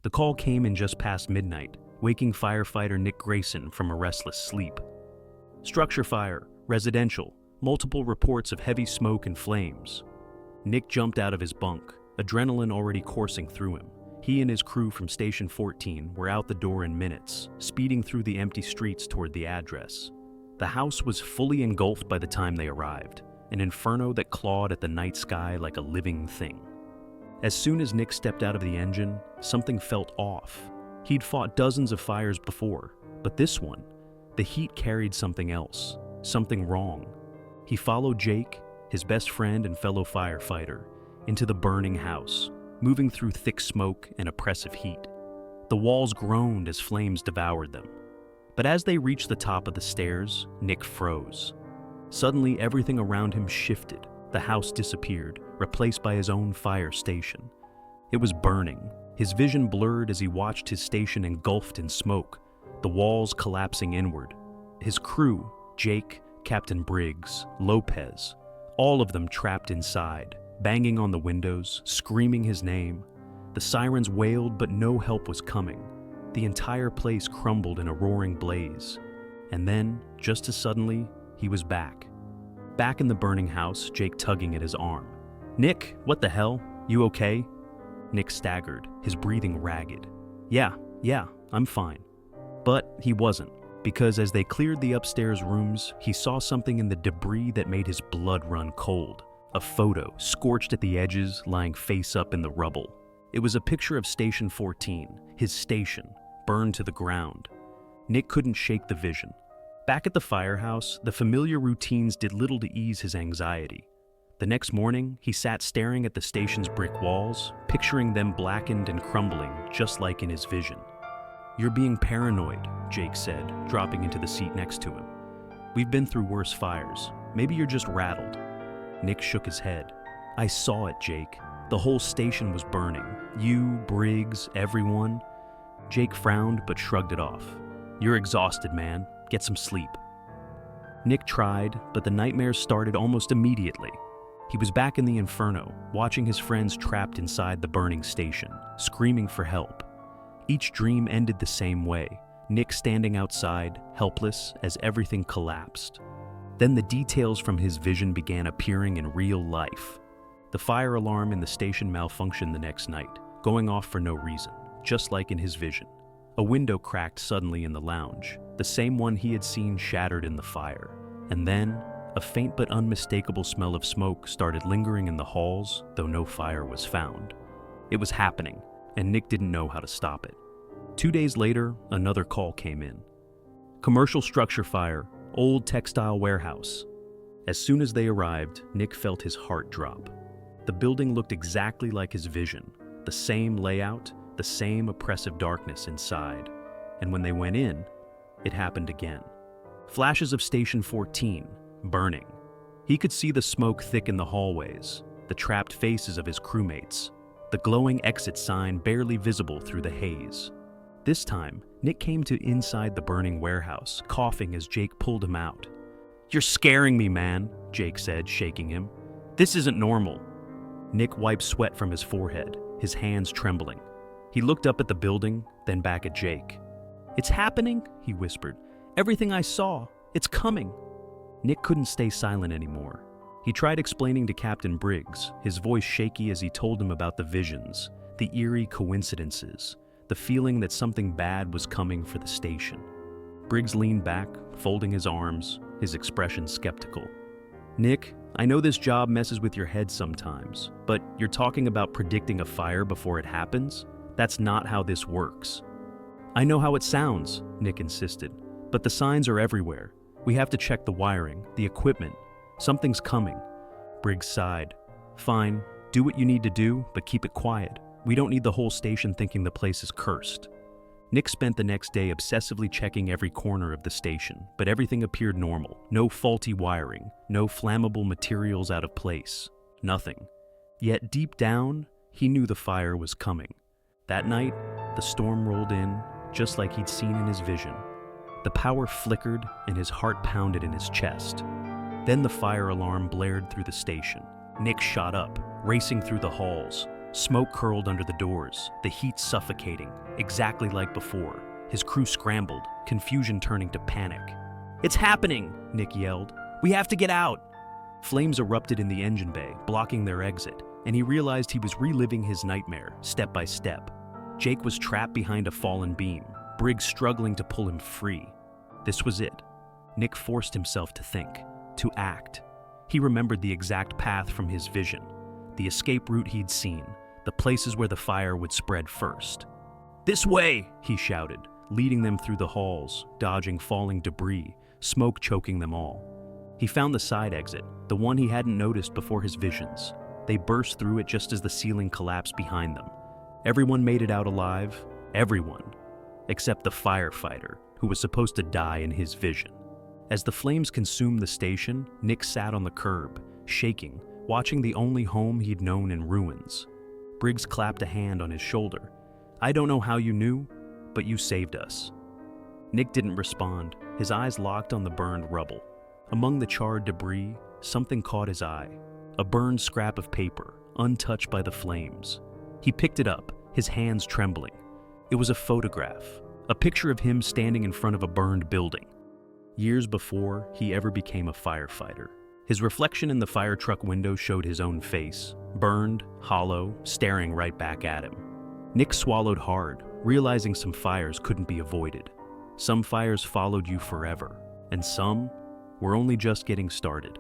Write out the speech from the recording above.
The call came in just past midnight, waking firefighter Nick Grayson from a restless sleep. Structure fire, residential, multiple reports of heavy smoke and flames. Nick jumped out of his bunk, adrenaline already coursing through him. He and his crew from Station 14 were out the door in minutes, speeding through the empty streets toward the address. The house was fully engulfed by the time they arrived, an inferno that clawed at the night sky like a living thing. As soon as Nick stepped out of the engine, something felt off. He'd fought dozens of fires before, but this one, the heat carried something else, something wrong. He followed Jake, his best friend and fellow firefighter, into the burning house, moving through thick smoke and oppressive heat. The walls groaned as flames devoured them. But as they reached the top of the stairs, Nick froze. Suddenly, everything around him shifted. The house disappeared, replaced by his own fire station. It was burning. His vision blurred as he watched his station engulfed in smoke, the walls collapsing inward. His crew, Jake, Captain Briggs, Lopez, all of them trapped inside, banging on the windows, screaming his name. The sirens wailed, but no help was coming. The entire place crumbled in a roaring blaze. And then, just as suddenly, he was back. Back in the burning house, Jake tugging at his arm. "Nick, what the hell? You okay?" Nick staggered, his breathing ragged. Yeah, I'm fine." But he wasn't, because as they cleared the upstairs rooms, he saw something in the debris that made his blood run cold. A photo, scorched at the edges, lying face up in the rubble. It was a picture of Station 14, his station, burned to the ground. Nick couldn't shake the vision. Back at the firehouse, the familiar routines did little to ease his anxiety. The next morning, he sat staring at the station's brick walls, picturing them blackened and crumbling, just like in his vision. "You're being paranoid," Jake said, dropping into the seat next to him. "We've been through worse fires. Maybe you're just rattled." Nick shook his head. "I saw it, Jake. The whole station was burning. You, Briggs, everyone." Jake frowned but shrugged it off. "You're exhausted, man. Get some sleep." Nick tried, but the nightmares started almost immediately. He was back in the inferno, watching his friends trapped inside the burning station, screaming for help. Each dream ended the same way, Nick standing outside, helpless as everything collapsed. Then the details from his vision began appearing in real life. The fire alarm in the station malfunctioned the next night, going off for no reason, just like in his vision. A window cracked suddenly in the lounge, the same one he had seen shattered in the fire. And then, a faint but unmistakable smell of smoke started lingering in the halls, though no fire was found. It was happening, and Nick didn't know how to stop it. 2 days later, another call came in. Commercial structure fire, old textile warehouse. As soon as they arrived, Nick felt his heart drop. The building looked exactly like his vision, the same layout, the same oppressive darkness inside. And when they went in, it happened again. Flashes of Station 14, burning. He could see the smoke thick in the hallways, the trapped faces of his crewmates, the glowing exit sign barely visible through the haze. This time, Nick came to inside the burning warehouse, coughing as Jake pulled him out. "You're scaring me, man," Jake said, shaking him. "This isn't normal." Nick wiped sweat from his forehead, his hands trembling. He looked up at the building, then back at Jake. "It's happening," he whispered. "Everything I saw, it's coming." Nick couldn't stay silent anymore. He tried explaining to Captain Briggs, his voice shaky as he told him about the visions, the eerie coincidences, the feeling that something bad was coming for the station. Briggs leaned back, folding his arms, his expression skeptical. "Nick, I know this job messes with your head sometimes, but you're talking about predicting a fire before it happens? That's not how this works." "I know how it sounds," Nick insisted, "but the signs are everywhere. We have to check the wiring, the equipment. Something's coming." Briggs sighed. "Fine, do what you need to do, but keep it quiet. We don't need the whole station thinking the place is cursed." Nick spent the next day obsessively checking every corner of the station, but everything appeared normal. No faulty wiring, no flammable materials out of place, nothing. Yet deep down, he knew the fire was coming. That night, the storm rolled in, just like he'd seen in his vision. The power flickered and his heart pounded in his chest. Then the fire alarm blared through the station. Nick shot up, racing through the halls. Smoke curled under the doors, the heat suffocating, exactly like before. His crew scrambled, confusion turning to panic. "It's happening!" Nick yelled. "We have to get out!" Flames erupted in the engine bay, blocking their exit, and he realized he was reliving his nightmare, step by step. Jake was trapped behind a fallen beam, Briggs struggling to pull him free. This was it. Nick forced himself to think, to act. He remembered the exact path from his vision, the escape route he'd seen, the places where the fire would spread first. "This way!" he shouted, leading them through the halls, dodging falling debris, smoke choking them all. He found the side exit, the one he hadn't noticed before his visions. They burst through it just as the ceiling collapsed behind them. Everyone made it out alive, everyone, except the firefighter, who was supposed to die in his vision. As the flames consumed the station, Nick sat on the curb, shaking, watching the only home he'd known in ruins. Briggs clapped a hand on his shoulder. "I don't know how you knew, but you saved us." Nick didn't respond, his eyes locked on the burned rubble. Among the charred debris, something caught his eye. A burned scrap of paper, untouched by the flames. He picked it up, his hands trembling. It was a photograph, a picture of him standing in front of a burned building. Years before he ever became a firefighter. His reflection in the fire truck window showed his own face, burned, hollow, staring right back at him. Nick swallowed hard, realizing some fires couldn't be avoided. Some fires followed you forever, and some were only just getting started.